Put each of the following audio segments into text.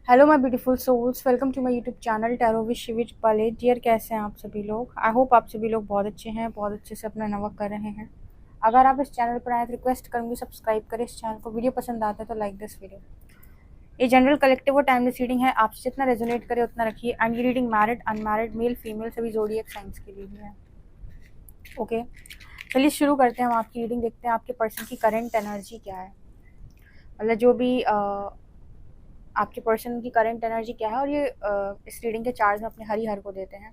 Hello my beautiful souls, welcome to my YouTube channel tarot with शिविज पले। Dear, कैसे हैं आप सभी लोग? आई होप आप सभी लोग बहुत अच्छे हैं, बहुत अच्छे से अपना नवा कर रहे हैं। अगर आप इस चैनल पर आए तो रिक्वेस्ट करूंगी सब्सक्राइब करें इस चैनल को। वीडियो पसंद आता है तो लाइक दिस वीडियो। ये जनरल कलेक्टिव और टाइमलेस रीडिंग है, आपसे जितना रेजोनेट करे उतना रखिए। एंड ये reading married, unmarried, male female सभी ज़ोडिएक साइंस के लिए भी है। ओके, चलिए शुरू करते हैं हम आपकी रीडिंग। देखते हैं आपके पर्सन की करंट एनर्जी क्या है, मतलब जो भी आपके पर्सन की करंट एनर्जी क्या है। और ये इस रीडिंग के चार्ज में अपने हरी हर को देते हैं।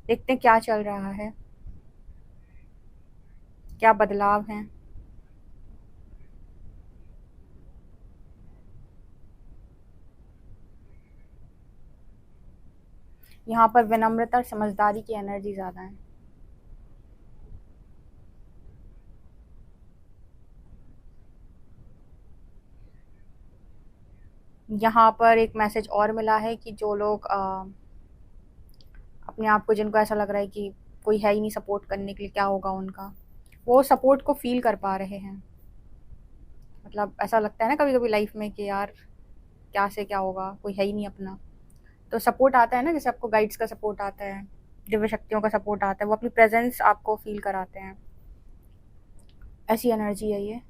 देखते हैं क्या चल रहा है, क्या बदलाव हैं। यहाँ पर विनम्रता और समझदारी की एनर्जी ज़्यादा है। यहाँ पर एक मैसेज और मिला है कि जो लोग अपने आप को, जिनको ऐसा लग रहा है कि कोई है ही नहीं सपोर्ट करने के लिए, क्या होगा उनका, वो सपोर्ट को फील कर पा रहे हैं। मतलब ऐसा लगता है ना कभी कभी लाइफ में कि यार क्या से क्या होगा, कोई है ही नहीं अपना। तो सपोर्ट आता है ना, जैसे आपको गाइड्स का सपोर्ट आता है, दिव्य शक्तियों का सपोर्ट आता है, वो अपनी प्रेजेंस आपको फील कराते हैं। ऐसी एनर्जी है ये।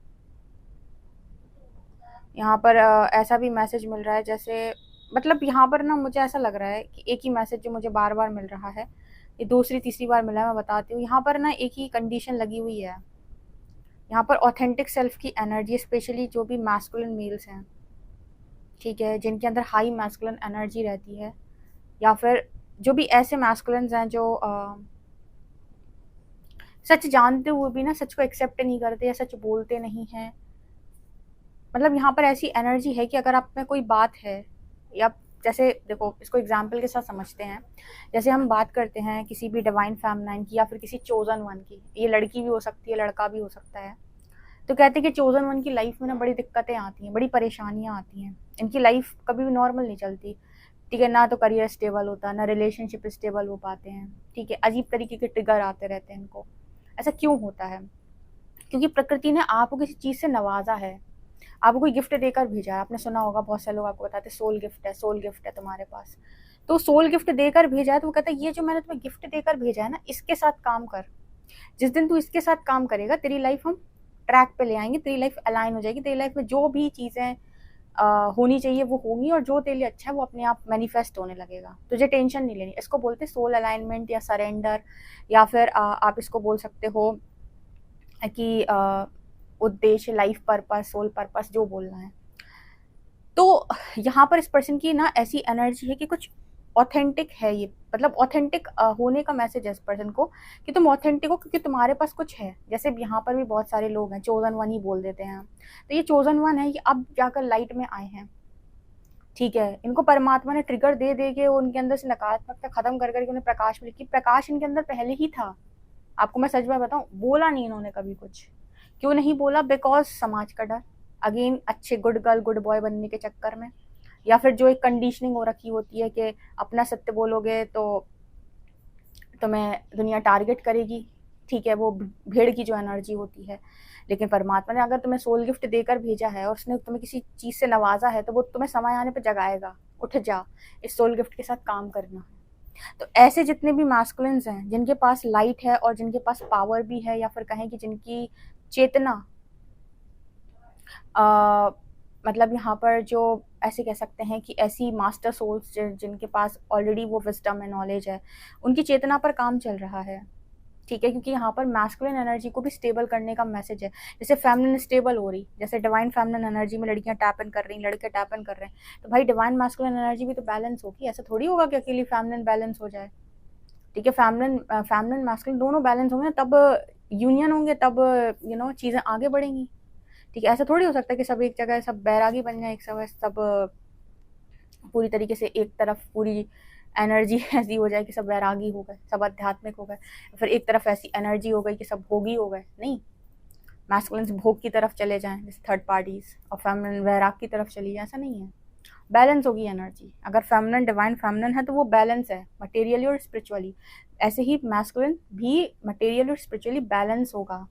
यहाँ पर ऐसा भी मैसेज मिल रहा है जैसे, मतलब यहाँ पर ना मुझे ऐसा लग रहा है कि एक ही मैसेज जो मुझे बार बार मिल रहा है, ये दूसरी तीसरी बार मिला है, मैं बताती हूँ। यहाँ पर ना एक ही कंडीशन लगी हुई है। यहाँ पर ऑथेंटिक सेल्फ की एनर्जी, स्पेशली जो भी मैस्कुलिन मेल्स हैं, ठीक है, जिनके अंदर हाई मैस्कुलिन एनर्जी रहती है, या फिर जो भी ऐसे मैस्कुलिन्स हैं जो सच जानते हुए भी ना सच को एक्सेप्ट नहीं करते या सच बोलते नहीं हैं। मतलब यहाँ पर ऐसी एनर्जी है कि अगर आप में कोई बात है, या जैसे देखो इसको एग्जाम्पल के साथ समझते हैं। जैसे हम बात करते हैं किसी भी डिवाइन फेमिनाइन की या फिर किसी चोजन वन की, ये लड़की भी हो सकती है, लड़का भी हो सकता है। तो कहते हैं कि चोजन वन की लाइफ में ना बड़ी दिक्कतें आती हैं, बड़ी परेशानियां आती हैं। इनकी लाइफ कभी भी नॉर्मल नहीं चलती, ठीक है। ना तो करियर स्टेबल होता, ना रिलेशनशिप स्टेबल हो पाते हैं, ठीक है। अजीब तरीके के ट्रिगर आते रहते हैं इनको। ऐसा क्यों होता है? क्योंकि प्रकृति ने आपको किसी चीज़ से नवाजा है, आपको कोई गिफ्ट देकर भेजा है। आपने सुना होगा, बहुत सारे लोग आपको बताते हैं सोल गिफ्ट है, सोल गिफ्ट है तुम्हारे पास। तो सोल गिफ्ट देकर भेजा है तो वो कहता है ये जो मैंने तुम्हें गिफ्ट देकर भेजा है ना, इसके साथ काम कर। जिस दिन तू इसके साथ काम करेगा, तेरी लाइफ हम ट्रैक पे ले आएंगे, तेरी लाइफ अलाइन हो जाएगी, तेरी लाइफ में जो भी चीज़ें होनी चाहिए वो होंगी, और जो तेरे लिए अच्छा है वो अपने आप मैनिफेस्ट होने लगेगा। तुझे टेंशन नहीं लेनी। इसको बोलते हैं सोल अलाइनमेंट या सरेंडर, या फिर आप इसको बोल सकते हो कि उद्देश्य, लाइफ पर्पस, सोल पर्पस, जो बोलना है। तो यहाँ पर इस पर्सन की ना ऐसी एनर्जी है कि कुछ ऑथेंटिक है ये, मतलब ऑथेंटिक होने का मैसेज है इस पर्सन को कि तुम ऑथेंटिक हो क्योंकि तुम्हारे पास कुछ है। जैसे यहाँ पर भी बहुत सारे लोग हैं, चोजन वन ही बोल देते हैं। तो ये चोजन वन है, ये अब जाकर लाइट में आए हैं, ठीक है। इनको परमात्मा ने ट्रिगर दे दे के उनके अंदर से नकारात्मकता खत्म कर करके उन्हें प्रकाश मिली, कि प्रकाश इनके अंदर पहले ही था। आपको मैं सच में बताऊं, बोला नहीं इन्होंने कभी कुछ। क्यों नहीं बोला? बिकॉज समाज का डर, अगेन अच्छे गुड गर्ल गुड बॉय बनने के चक्कर में, या फिर जो एक कंडीशनिंग हो रखी होती है कि अपना सत्य बोलोगे तो तुम्हें दुनिया टारगेट करेगी, ठीक है। वो भेड़ की जो एनर्जी होती है। लेकिन परमात्मा ने अगर तुम्हें सोल गिफ्ट देकर भेजा है और उसने तुम्हें किसी चीज़ से नवाजा है, तो वो तुम्हें समय आने पर जगाएगा, उठ जा, इस सोल गिफ्ट के साथ काम करना। तो ऐसे जितने भी मैस्कुलिन्स हैं, जिनके पास लाइट है और जिनके पास पावर भी है, या फिर कहें कि जिनकी चेतना मतलब यहाँ पर जो ऐसे कह सकते हैं कि ऐसी मास्टर सोल्स जिनके पास ऑलरेडी वो विजडम है, नॉलेज है, उनकी चेतना पर काम चल रहा है, ठीक है। क्योंकि यहाँ पर मैस्कुलिन एनर्जी को भी स्टेबल करने का मैसेज है। जैसे फेमिनिन स्टेबल हो रही, जैसे डिवाइन फेमिनिन एनर्जी में लड़कियां टैप इन कर रही, लड़के टैप इन कर रहे हैं, तो भाई डिवाइन मैस्कुलिन एनर्जी भी तो बैलेंस होगी। ऐसा थोड़ी होगा कि अकेली फेमिनिन बैलेंस हो जाए, ठीक है। फेमिनिन मैस्कुलिन दोनों बैलेंस होंगे तब यूनियन होंगे, तब चीज़ें आगे बढ़ेंगी, ठीक है। ऐसा थोड़ी हो सकता है कि सब एक जगह सब बैरागी बन जाए, एक समय सब पूरी तरीके से एक तरफ पूरी एनर्जी ऐसी हो जाए कि सब वैरागी हो गए, सब आध्यात्मिक हो गए, फिर एक तरफ ऐसी एनर्जी हो गई कि सब भोगी हो गए। नहीं, मैस्कुलिन्स भोग की तरफ चले जाएं जैसे थर्ड पार्टीज, और फेमिनिन वैराग की तरफ चली जाए, ऐसा नहीं है। बैलेंस होगी एनर्जी। अगर फेमिनिन डिवाइन फेमिनिन है तो वो बैलेंस है मटेरियली और स्पिरिचुअली। ऐसे ही मैस्कुलिन भी मटेरियली और स्पिरिचुअली बैलेंस होगा,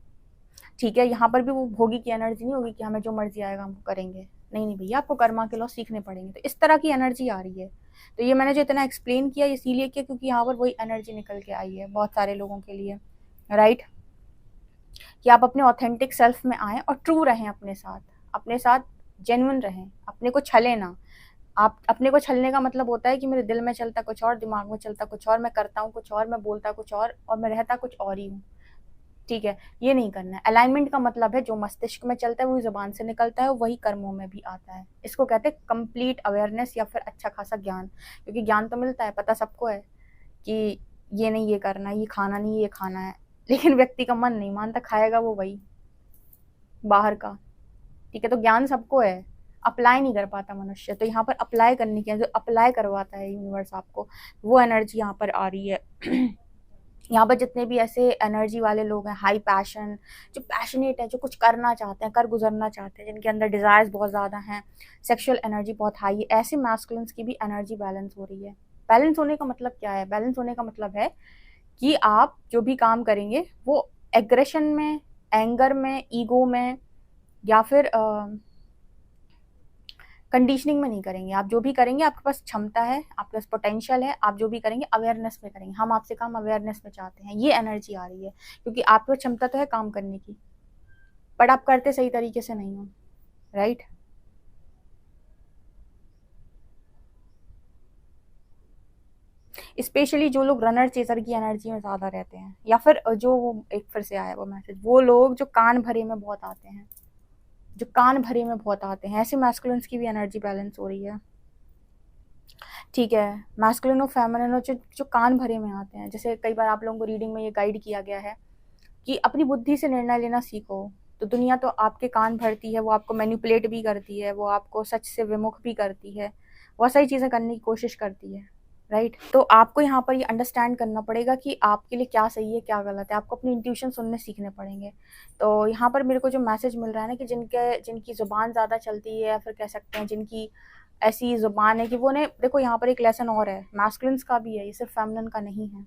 ठीक है। यहाँ पर भी वो भोगी की एनर्जी नहीं होगी कि हमें जो मर्जी आएगा हम करेंगे, नहीं नहीं भैया, आपको कर्मा के लॉ सीखने पड़ेंगे। तो इस तरह की एनर्जी आ रही है। तो ये मैंने जो इतना एक्सप्लेन किया इसीलिए किया क्योंकि यहाँ पर वही एनर्जी निकल के आई है बहुत सारे लोगों के लिए, राइट। कि आप अपने ऑथेंटिक सेल्फ में आएँ और ट्रू रहें अपने साथ जेन्युइन रहें, अपने को छलें ना। आप अपने को छलने का मतलब होता है कि मेरे दिल में चलता कुछ और, दिमाग में चलता कुछ और, मैं करता हूँ कुछ और, मैं बोलता कुछ और मैं रहता कुछ और ही हूँ, ठीक है। ये नहीं करना है। अलाइनमेंट का मतलब है जो मस्तिष्क में चलता है वही ज़ुबान से निकलता है, वही कर्मों में भी आता है। इसको कहते हैं कंप्लीट अवेयरनेस या फिर अच्छा खासा ज्ञान। क्योंकि ज्ञान तो मिलता है, पता सबको है कि ये नहीं ये करना है, ये खाना नहीं ये खाना है, लेकिन व्यक्ति का मन नहीं मानता, खाएगा वो वही बाहर का, ठीक है। तो ज्ञान सबको है, अप्लाई नहीं कर पाता मनुष्य। तो यहाँ पर अप्लाई करने की, जो अप्लाई करवाता है यूनिवर्स आपको, वो एनर्जी यहाँ पर आ रही है। यहाँ पर जितने भी ऐसे एनर्जी वाले लोग हैं, हाई पैशन, जो पैशनेट है, जो कुछ करना चाहते हैं, कर गुजरना चाहते हैं, जिनके अंदर डिज़ायर्स बहुत ज़्यादा हैं, सेक्सुअल एनर्जी बहुत हाई है, ऐसे मैस्कुलिन्स की भी एनर्जी बैलेंस हो रही है। बैलेंस होने का मतलब क्या है? बैलेंस होने का मतलब है कि आप जो भी काम करेंगे वो एग्रेशन में, एंगर में, ईगो में या फिर कंडीशनिंग में नहीं करेंगे। आप जो भी करेंगे आपके पास क्षमता है, आपके पास पोटेंशियल है, आप जो भी करेंगे अवेयरनेस में करेंगे। हम आपसे काम अवेयरनेस में चाहते हैं, ये एनर्जी आ रही है क्योंकि आपके पास क्षमता तो है काम करने की, बट आप करते सही तरीके से नहीं हो, राइट। स्पेशली जो लोग रनर चेजर की एनर्जी में ज़्यादा रहते हैं, या फिर जो वो एक फिर से आया वो मैसेज, वो लोग जो कान भरे में बहुत आते हैं, जो कान भरे में बहुत आते हैं, ऐसे मैस्कुलिन्स की भी एनर्जी बैलेंस हो रही है, ठीक है। मैस्कुलिन और फेमिनिन और जो कान भरे में आते हैं, जैसे कई बार आप लोगों को रीडिंग में ये गाइड किया गया है कि अपनी बुद्धि से निर्णय लेना सीखो। तो दुनिया तो आपके कान भरती है, वो आपको मैनिपुलेट भी करती है, वो आपको सच से विमुख भी करती है, बहुत सारी चीज़ें करने की कोशिश करती है, राइट। तो आपको यहाँ पर ये अंडरस्टैंड करना पड़ेगा कि आपके लिए क्या सही है क्या गलत है। आपको अपनी इंट्यूशन सुनने सीखने पड़ेंगे। तो यहाँ पर मेरे को जो मैसेज मिल रहा है ना कि जिनकी ज़ुबान ज़्यादा चलती है, या फिर कह सकते हैं जिनकी ऐसी ज़ुबान है कि वो ने देखो, यहाँ पर एक लेसन और है, मैस्कुलिन्स का भी है, ये सिर्फ फेमिनिन का नहीं है।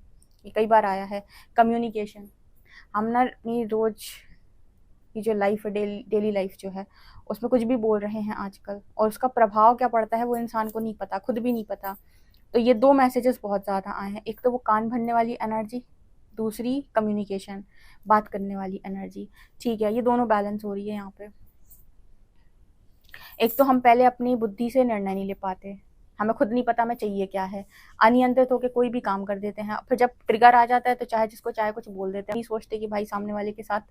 ये कई बार आया है, कम्युनिकेशन। हम ना अपनी रोज़ की जो लाइफ है, डेली लाइफ जो है, उसमें कुछ भी बोल रहे हैं आजकल, और उसका प्रभाव क्या पड़ता है वो इंसान को नहीं पता, खुद भी नहीं पता। तो ये 2 मैसेजेस बहुत ज़्यादा आए हैं। एक तो वो कान भरने वाली एनर्जी, दूसरी कम्युनिकेशन, बात करने वाली एनर्जी, ठीक है। ये दोनों बैलेंस हो रही है यहाँ पे। एक तो हम पहले अपनी बुद्धि से निर्णय नहीं ले पाते, हमें खुद नहीं पता हमें चाहिए क्या है, अनियंत्रित होकर कोई भी काम कर देते हैं। फिर जब ट्रिगर आ जाता है तो चाहे जिसको चाहे कुछ बोल देते हैं, नहीं सोचते कि भाई सामने वाले के साथ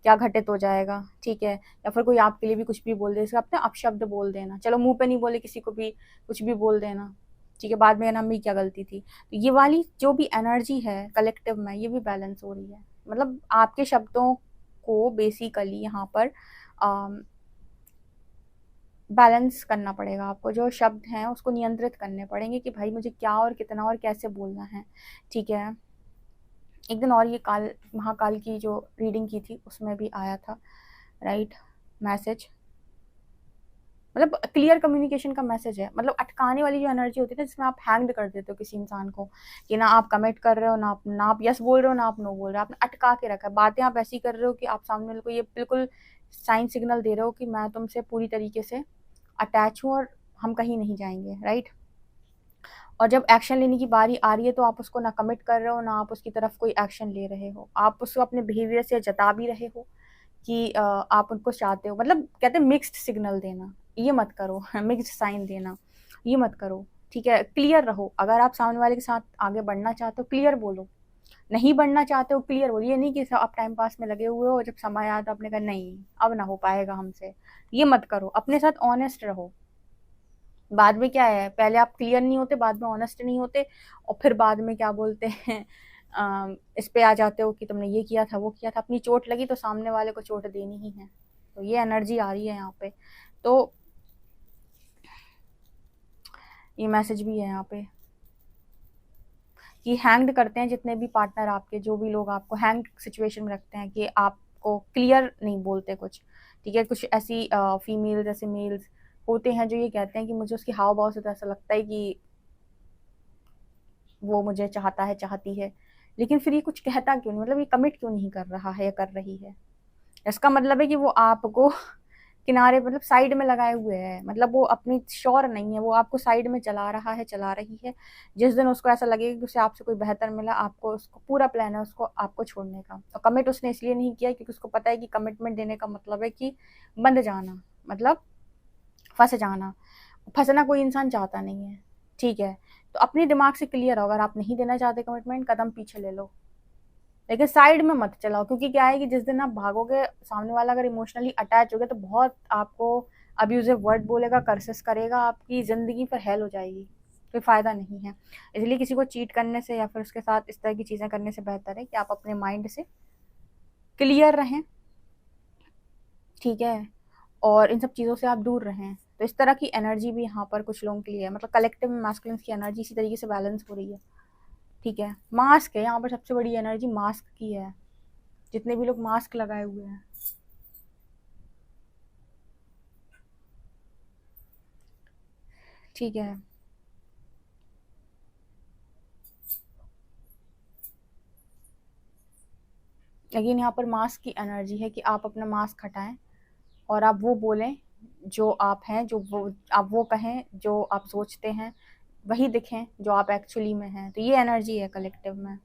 क्या घटित हो जाएगा, ठीक है। या फिर कोई आपके लिए भी कुछ भी बोल दे, इसका अपने अपशब्द बोल देना, चलो मुंह पे नहीं बोले किसी को भी कुछ भी बोल देना, ठीक है, बाद में हम भी क्या गलती थी। तो ये वाली जो भी एनर्जी है कलेक्टिव में, ये भी बैलेंस हो रही है। मतलब आपके शब्दों को बेसिकली यहाँ पर बैलेंस करना पड़ेगा आपको। जो शब्द हैं उसको नियंत्रित करने पड़ेंगे कि भाई मुझे क्या और कितना और कैसे बोलना है, ठीक है। एक दिन और ये महाकाल की जो रीडिंग की थी उसमें भी आया था, राइट, मैसेज। मतलब क्लियर कम्युनिकेशन का मैसेज है। मतलब अटकाने वाली जो एनर्जी होती है ना, जिसमें आप हैंग्ड कर देते हो किसी इंसान को, कि ना आप कमिट कर रहे हो, ना आप यस बोल रहे हो, ना आप नो बोल रहे हो, आपने अटका के रखा है। बातें आप ऐसी कर रहे हो कि आप सामने वाले को ये बिल्कुल साइन सिग्नल दे रहे हो कि मैं तुमसे पूरी तरीके से अटैच हूँ और हम कहीं नहीं जाएंगे, राइट। और जब एक्शन लेने की बारी आ रही है तो आप उसको ना कमिट कर रहे हो, ना आप उसकी तरफ कोई एक्शन ले रहे हो। आप उसको अपने बिहेवियर से जता भी रहे हो कि आप उनको चाहते हो। मतलब कहते हैं मिक्स्ड सिग्नल देना, ये मत करो। मिक्स्ड साइन देना, ये मत करो, ठीक है। क्लियर रहो। अगर आप सामने वाले के साथ आगे बढ़ना चाहते हो, क्लियर बोलो। नहीं बढ़ना चाहते हो, क्लियर बोलो। ये नहीं कि आप टाइम पास में लगे हुए हो, जब समय आया तो आपने कहा नहीं अब ना हो पाएगा हमसे, ये मत करो। अपने साथ ऑनेस्ट रहो। बाद में क्या है, पहले आप क्लियर नहीं होते, बाद में ऑनेस्ट नहीं होते, और फिर बाद में क्या बोलते हैं, इस पे आ जाते हो कि तुमने ये किया था वो किया था। अपनी चोट लगी तो सामने वाले को चोट देनी ही है। तो ये एनर्जी आ रही है यहाँ पे। तो ये मैसेज भी है यहाँ पे कि हैंग्ड करते हैं जितने भी पार्टनर आपके, जो भी लोग आपको हैंग्ड सिचुएशन में रखते हैं कि आपको क्लियर नहीं बोलते कुछ, ठीक है। कुछ ऐसी फीमेल्स ऐसे मेल्स होते हैं जो ये कहते हैं कि मुझे उसकी हाव भाव से तो ऐसा लगता है कि वो मुझे चाहता है, चाहती है, लेकिन फिर ये कुछ कहता क्यों नहीं, मतलब ये कमिट क्यों नहीं कर रहा है या कर रही है। इसका मतलब है कि वो आपको किनारे, मतलब साइड में लगाए हुए है, मतलब वो अपनी श्योर नहीं है, वो आपको साइड में चला रहा है, चला रही है। जिस दिन उसको ऐसा लगेगा कि उसे आपसे कोई बेहतर मिला, आपको उसको पूरा प्लान है उसको आपको छोड़ने का। और कमिट उसने इसलिए नहीं किया क्योंकि उसको पता है कि कमिटमेंट देने का मतलब है कि बंद जाना, मतलब फंस जाना। फंसना कोई इंसान चाहता नहीं है, ठीक है। तो अपने दिमाग से क्लियर हो, अगर आप नहीं देना चाहते कमिटमेंट, कदम पीछे ले लो, लेकिन साइड में मत चलाओ। क्योंकि क्या है कि जिस दिन आप भागोगे, सामने वाला अगर इमोशनली अटैच हो गया तो बहुत आपको अब्यूजिव वर्ड बोलेगा, कर्सेस करेगा, आपकी ज़िंदगी पर हेल हो जाएगी, कोई फ़ायदा नहीं है। इसलिए किसी को चीट करने से या फिर उसके साथ इस तरह की चीज़ें करने से बेहतर है कि आप अपने माइंड से क्लियर रहें, ठीक है, और इन सब चीज़ों से आप दूर रहें। तो इस तरह की एनर्जी भी यहाँ पर कुछ लोगों के लिए है, मतलब कलेक्टिव में मैस्कुलिन्स की एनर्जी इसी तरीके से बैलेंस हो रही है, ठीक है। मास्क है यहाँ पर सबसे बड़ी एनर्जी, मास्क की है, जितने भी लोग मास्क लगाए हुए हैं, ठीक है। लेकिन यहाँ पर मास्क की एनर्जी है कि आप अपना मास्क हटाएं और आप वो बोलें जो आप हैं, जो वो आप वो कहें जो आप सोचते हैं, वही दिखें जो आप एक्चुअली में हैं। तो ये एनर्जी है कलेक्टिव में,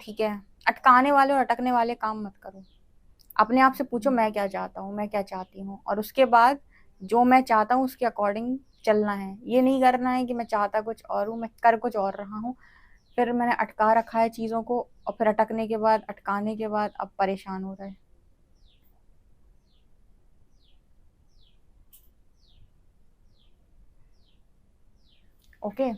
ठीक है। अटकाने वाले और अटकने वाले काम मत करो। अपने आप से पूछो मैं क्या चाहता हूँ, मैं क्या चाहती हूँ, और उसके बाद जो मैं चाहता हूँ उसके अकॉर्डिंग चलना है। ये नहीं करना है कि मैं चाहता कुछ और हूँ, मैं कर कुछ और रहा हूँ, फिर मैंने अटका रखा है चीज़ों को, और फिर अटकने के बाद, अटकाने के बाद अब परेशान हो रहा है। ओके।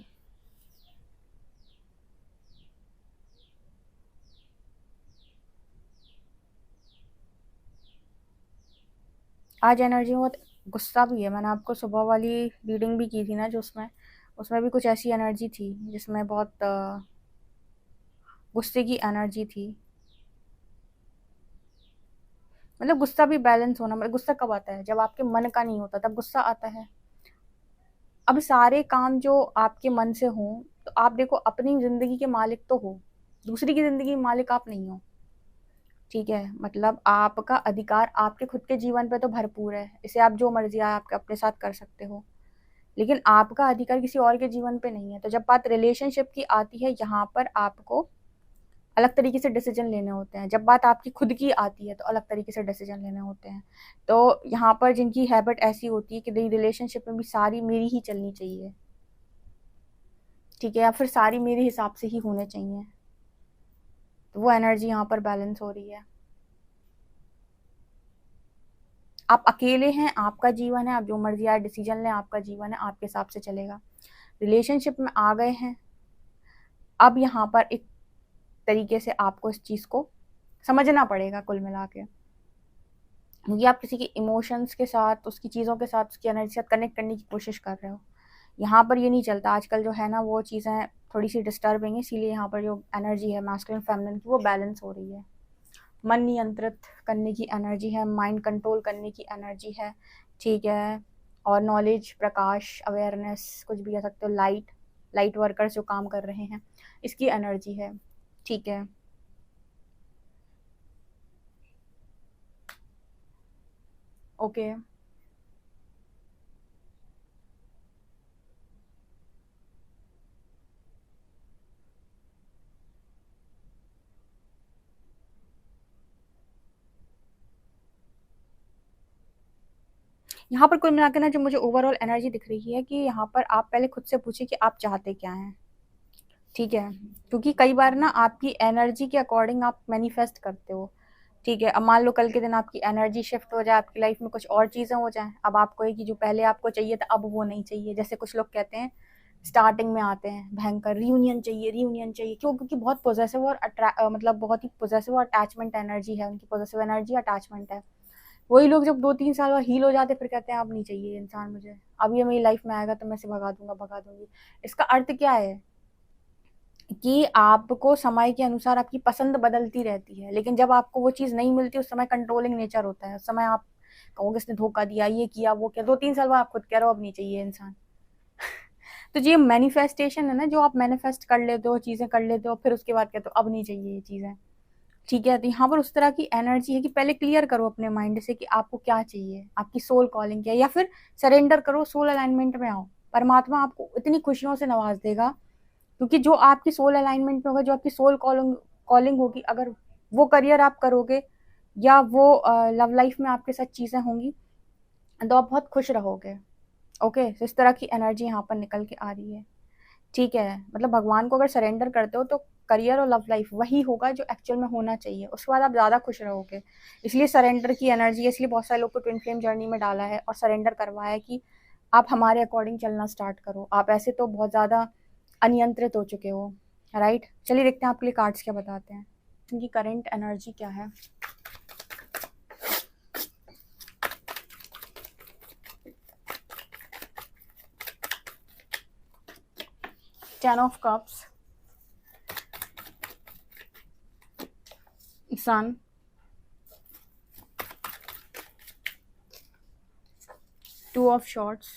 आज एनर्जी बहुत गुस्सा भी है। मैंने आपको सुबह वाली रीडिंग भी की थी ना, जो उसमें उसमें भी कुछ ऐसी एनर्जी थी जिसमें बहुत गुस्से की एनर्जी थी। मतलब गुस्सा भी बैलेंस होना, मतलब गुस्सा कब आता है, जब आपके मन का नहीं होता तब गुस्सा आता है। अब सारे काम जो आपके मन से हों, तो आप देखो अपनी ज़िंदगी के मालिक तो हो, दूसरी की ज़िंदगी के मालिक आप नहीं हो, ठीक है। मतलब आपका अधिकार आपके खुद के जीवन पे तो भरपूर है, इसे आप जो मर्जी आए आपके अपने साथ कर सकते हो, लेकिन आपका अधिकार किसी और के जीवन पे नहीं है। तो जब बात रिलेशनशिप की आती है, यहाँ पर आपको अलग तरीके से डिसीजन लेने होते हैं। जब बात आपकी खुद की आती है तो अलग तरीके से डिसीजन लेने होते हैं। तो यहाँ पर जिनकी हैबिट ऐसी होती है कि रिलेशनशिप में भी सारी मेरी ही चलनी चाहिए, ठीक है, या फिर सारी मेरे हिसाब से ही होने चाहिए, तो वो एनर्जी यहाँ पर बैलेंस हो रही है। आप अकेले हैं, आपका जीवन है, आप जो मर्जी आए डिसीजन लें, आपका जीवन है, आपके हिसाब से चलेगा। रिलेशनशिप में आ गए हैं, अब यहाँ पर एक तरीके से आपको इस चीज़ को समझना पड़ेगा कुल मिला के, क्योंकि आप किसी के इमोशंस के साथ, उसकी चीज़ों के साथ, उसकी एनर्जी के साथ कनेक्ट करने की कोशिश कर रहे हो। यहाँ पर ये नहीं चलता आजकल, जो है ना वो चीज़ें थोड़ी सी डिस्टर्बिंग है, इसीलिए यहाँ पर जो एनर्जी है मैस्कुलिन फेमिनिन की वो बैलेंस हो रही है। मन नियंत्रित करने की एनर्जी है, माइंड कंट्रोल करने की एनर्जी है, ठीक है। और नॉलेज, प्रकाश, अवेयरनेस, कुछ भी कह सकते हो, लाइट, लाइट वर्कर्स जो काम कर रहे हैं, इसकी एनर्जी है, ठीक है। ओके। यहाँ पर कुल मिला के ना जो मुझे ओवरऑल एनर्जी दिख रही है कि यहाँ पर आप पहले खुद से पूछिए कि आप चाहते क्या हैं, ठीक है। क्योंकि कई बार ना आपकी एनर्जी के अकॉर्डिंग आप मैनिफेस्ट करते हो, ठीक है। अब मान लो कल के दिन आपकी एनर्जी शिफ्ट हो जाए, आपकी लाइफ में कुछ और चीज़ें हो जाएं, अब आपको है कि जो पहले आपको चाहिए था अब वो नहीं चाहिए। जैसे कुछ लोग कहते हैं, स्टार्टिंग में आते हैं भयंकर रियूनियन चाहिए, रियूनियन चाहिए, क्यों? क्योंकि बहुत पॉजिटिव और मतलब बहुत ही पॉजिटिव और अटैचमेंट एनर्जी है उनकी, पॉजिटिव एनर्जी अटैचमेंट है। वही लोग जब 2-3 साल बाद हील हो जाते फिर कहते हैं अब नहीं चाहिए इंसान मुझे, अब ये मेरी लाइफ में आएगा तो मैं इसे भगा दूंगा, भगा दूंगी। इसका अर्थ क्या है कि आपको समय के अनुसार आपकी पसंद बदलती रहती है, लेकिन जब आपको वो चीज़ नहीं मिलती उस समय कंट्रोलिंग नेचर होता है। उस समय आप कहोगे इसने धोखा दिया, ये किया, वो किया, 2-3 साल बाद आप खुद कह रहे हो अब नहीं चाहिए इंसान। तो ये मैनिफेस्टेशन है ना, जो आप मैनिफेस्ट कर लेते हो, चीज़ें कर लेते हो, फिर उसके बाद कहते हो अब नहीं चाहिए ये चीज़ें, ठीक है, तो यहाँ पर उस तरह की एनर्जी है कि पहले क्लियर करो अपने माइंड से कि आपको क्या चाहिए, आपकी सोल कॉलिंग क्या है, या फिर सरेंडर करो, सोल अलाइनमेंट में आओ। परमात्मा आपको इतनी खुशियों से नवाज देगा, क्योंकि जो आपकी सोल अलाइनमेंट में होगा, जो आपकी सोल कॉलिंग कॉलिंग होगी, अगर वो करियर आप करोगे या वो लव लाइफ में आपके साथ चीज़ें होंगी, तो आप बहुत खुश रहोगे। ओके, तो इस तरह की एनर्जी यहाँ पर निकल के आ रही है। ठीक है, मतलब भगवान को अगर सरेंडर करते हो तो करियर और लव लाइफ वही होगा जो एक्चुअल में होना चाहिए, उसके बाद आप ज़्यादा खुश रहोगे। इसलिए सरेंडर की एनर्जी है, इसलिए बहुत सारे लोग को ट्विन फ्लेम जर्नी में डाला है और सरेंडर करवाया है कि आप हमारे अकॉर्डिंग चलना स्टार्ट करो। आप ऐसे तो बहुत ज़्यादा अनियंत्रित हो चुके हो, राइट। चलिए देखते हैं आपके लिए कार्ड्स क्या बताते हैं, उनकी करंट एनर्जी क्या है। Ten of cups, sun, two of swords,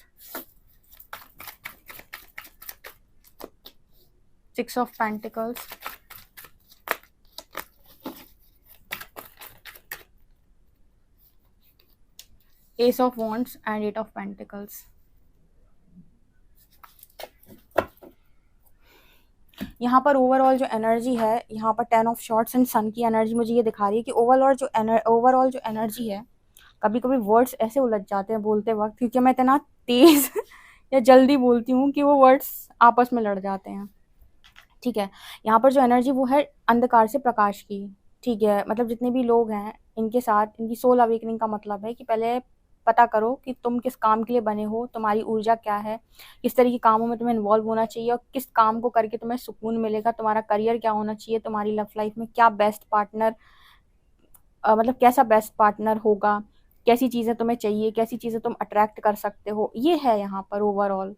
six of pentacles, ace of wands and eight of pentacles. यहाँ पर ओवरऑल जो एनर्जी है, यहाँ पर ten of swords and sun की एनर्जी मुझे ये दिखा रही है कि ओवरऑल जो एनर्जी है, कभी कभी वर्ड्स ऐसे उलझ जाते हैं बोलते वक्त, क्योंकि मैं इतना तेज या जल्दी बोलती हूँ कि वो वर्ड्स आपस में लड़ जाते हैं। ठीक है, यहाँ पर जो एनर्जी वो है अंधकार से प्रकाश की। ठीक है, मतलब जितने भी लोग हैं इनके साथ इनकी सोल अवेकनिंग का मतलब है कि पहले पता करो कि तुम किस काम के लिए बने हो, तुम्हारी ऊर्जा क्या है, किस तरह के कामों में तुम्हें इन्वॉल्व होना चाहिए और किस काम को करके तुम्हें सुकून मिलेगा, तुम्हारा करियर क्या होना चाहिए, तुम्हारी लव लाइफ में क्या बेस्ट पार्टनर, मतलब कैसा बेस्ट पार्टनर होगा, कैसी चीज़ें तुम्हें चाहिए, कैसी चीज़ें तुम अट्रैक्ट कर सकते हो, ये है यहाँ पर ओवरऑल।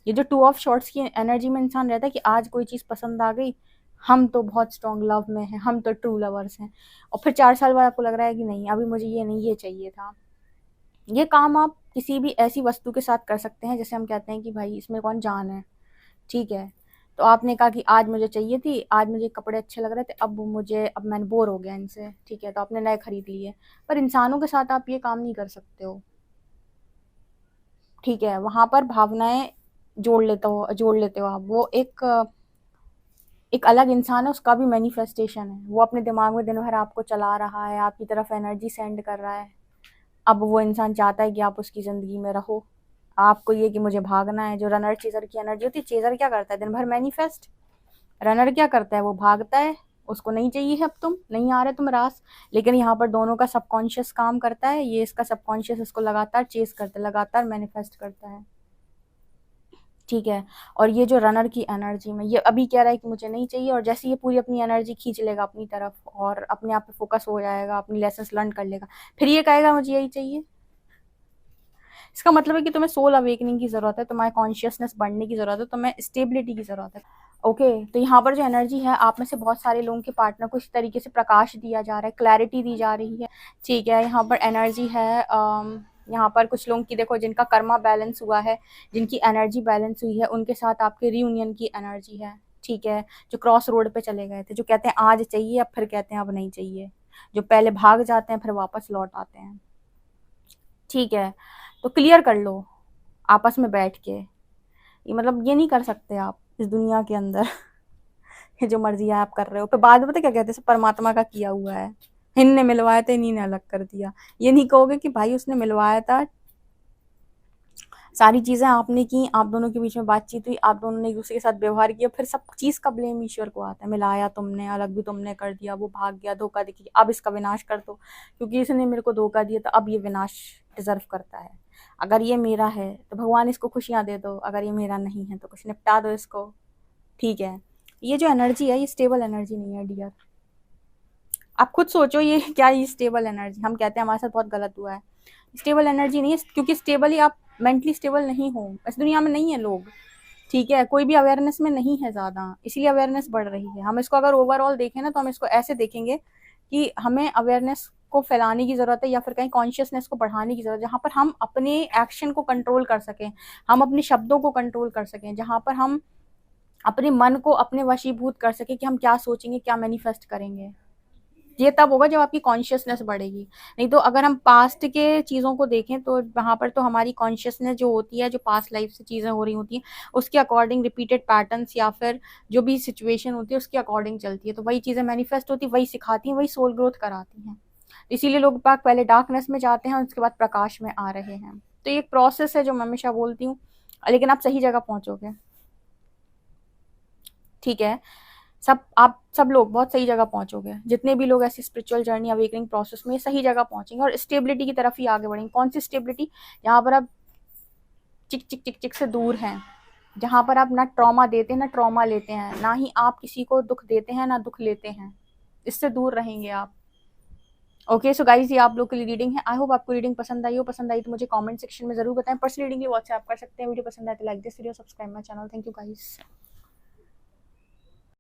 ये जो टू ऑफ शॉर्ट्स की एनर्जी में इंसान रहता है कि आज कोई चीज़ पसंद आ गई, हम तो बहुत स्ट्रॉन्ग लव में हैं, हम तो ट्रू लवर्स हैं, और फिर 4 साल बाद आपको लग रहा है कि नहीं, अभी मुझे ये नहीं, ये चाहिए था। ये काम आप किसी भी ऐसी वस्तु के साथ कर सकते हैं, जैसे हम कहते हैं कि भाई इसमें कौन जान है। ठीक है, तो आपने कहा कि आज मुझे चाहिए थी, आज मुझे कपड़े अच्छे लग रहे थे, अब मैंने बोर हो गया इनसे। ठीक है, तो आपने नए खरीद लिए, पर इंसानों के साथ आप ये काम नहीं कर सकते हो। ठीक है, वहां पर भावनाएं जोड़ लेते हो आप। वो एक अलग इंसान है, उसका भी मैनिफेस्टेशन है, वो अपने दिमाग में दिन भर आपको चला रहा है, आपकी तरफ एनर्जी सेंड कर रहा है। अब वो इंसान चाहता है कि आप उसकी ज़िंदगी में रहो, आपको ये कि मुझे भागना है। जो रनर चेजर की एनर्जी होती है, चेजर क्या करता है, दिन भर मैनिफेस्ट। रनर क्या करता है, वो भागता है, उसको नहीं चाहिए, अब तुम नहीं आ रहे तुम रास। लेकिन यहाँ पर दोनों का सबकॉन्शियस काम करता है, ये इसका सबकॉन्शियस इसको लगातार चेस करता है, लगातार मैनिफेस्ट करता है। ठीक है, और ये जो रनर की एनर्जी में ये अभी कह रहा है कि मुझे नहीं चाहिए, और जैसे ये पूरी अपनी एनर्जी खींच लेगा अपनी तरफ और अपने आप पे फोकस हो जाएगा, अपनी लेसन्स लर्न कर लेगा, फिर ये कहेगा मुझे यही चाहिए। इसका मतलब है कि तुम्हें सोल अवेकनिंग की ज़रूरत है, तुम्हारे कॉन्शियसनेस बढ़ने की ज़रूरत है, तुम्हें स्टेबिलिटी की ज़रूरत है। ओके, तो यहाँ पर जो एनर्जी है, आप में से बहुत सारे लोगों के पार्टनर को इस तरीके से प्रकाश दिया जा रहा है, क्लैरिटी दी जा रही है। ठीक है, यहाँ पर एनर्जी है, यहाँ पर कुछ लोगों की देखो जिनका कर्मा बैलेंस हुआ है, जिनकी एनर्जी बैलेंस हुई है, उनके साथ आपके रीयूनियन की एनर्जी है। ठीक है, जो क्रॉस रोड पे चले गए थे, जो कहते हैं आज चाहिए, अब फिर कहते हैं अब नहीं चाहिए, जो पहले भाग जाते हैं फिर वापस लौट आते हैं। ठीक है, तो क्लियर कर लो आपस में बैठ के। ये मतलब ये नहीं कर सकते आप इस दुनिया के अंदर ये जो मर्जी है आप कर रहे हो, फिर बाद में पता क्या कहते हैं, परमात्मा का किया हुआ है, इनने मिलवाया था, इन्हीं ने अलग कर दिया। ये नहीं कहोगे कि भाई उसने मिलवाया था, सारी चीज़ें आपने की, आप दोनों के बीच में बातचीत हुई, आप दोनों ने एक दूसरे के साथ व्यवहार किया, फिर सब चीज़ का ब्लेम ईश्वर को आता है, मिलाया तुमने, अलग भी तुमने कर दिया, वो भाग गया, धोखा दे दिया, अब इसका विनाश कर दो, क्योंकि इसने मेरे को धोखा दिया तो अब ये विनाश डिजर्व करता है। अगर ये मेरा है तो भगवान इसको खुशियाँ दे दो, अगर ये मेरा नहीं है तो कुछ निपटा दो इसको। ठीक है, ये जो एनर्जी है ये स्टेबल एनर्जी नहीं है डियर। आप खुद सोचो ये क्या, ये स्टेबल एनर्जी हम कहते हैं हमारे साथ बहुत गलत हुआ है, स्टेबल एनर्जी नहीं है, क्योंकि स्टेबली आप मेंटली स्टेबल नहीं हो, इस दुनिया में नहीं है लोग। ठीक है, कोई भी अवेयरनेस में नहीं है ज़्यादा, इसीलिए अवेयरनेस बढ़ रही है। हम इसको अगर ओवरऑल देखें ना, तो हम इसको ऐसे देखेंगे कि हमें अवेयरनेस को फैलाने की ज़रूरत है, या फिर कहीं कॉन्शियसनेस को बढ़ाने की ज़रूरत है, जहाँ पर हम अपने एक्शन को कंट्रोल कर सकें, हम अपने शब्दों को कंट्रोल कर सकें, जहाँ पर हम अपने मन को अपने वशीभूत कर सकें कि हम क्या सोचेंगे, क्या मैनिफेस्ट करेंगे। ये तब होगा जब आपकी कॉन्शियसनेस बढ़ेगी। नहीं तो अगर हम पास्ट के चीज़ों को देखें तो वहाँ पर तो हमारी कॉन्शियसनेस जो होती है, जो पास्ट लाइफ से चीज़ें हो रही होती हैं, उसके अकॉर्डिंग रिपीटेड पैटर्न्स या फिर जो भी सिचुएशन होती है उसके अकॉर्डिंग चलती है। तो वही चीज़ें मैनिफेस्ट होती, वही सिखाती हैं, वही सोल ग्रोथ कराती हैं। इसीलिए लोग बाग पहले डार्कनेस में जाते हैं और उसके बाद प्रकाश में आ रहे हैं। तो ये एक प्रोसेस है जो मैं हमेशा बोलती हूँ, लेकिन आप सही जगह पहुँचोगे। ठीक है, आप सब लोग बहुत सही जगह पहुंचोगे। जितने भी लोग ऐसी स्पिरिचुअल जर्नी अवेकनिंग प्रोसेस में सही जगह पहुंचेंगे और स्टेबिलिटी की तरफ ही आगे बढ़ेंगे। कौन सी स्टेबिलिटी? यहाँ पर आप चिक चिक चिक चिक से दूर हैं, जहाँ पर आप ना ट्रॉमा देते हैं ना ट्रॉमा लेते हैं, ना ही आप किसी को दुख देते हैं ना दुख लेते हैं। इससे दूर रहेंगे आप। ओके सो गाइज, ये आप लोग के लिए रीडिंग है। आई होप आपको रीडिंग पसंद आई हो। पसंद आई तो मुझे कमेंट सेक्शन में जरूर बताएं। पर्सनल रीडिंग के लिए व्हाट्सएप कर सकते हैं। वीडियो पसंद आए तो like this video, subscribe my channel. Thank you guys.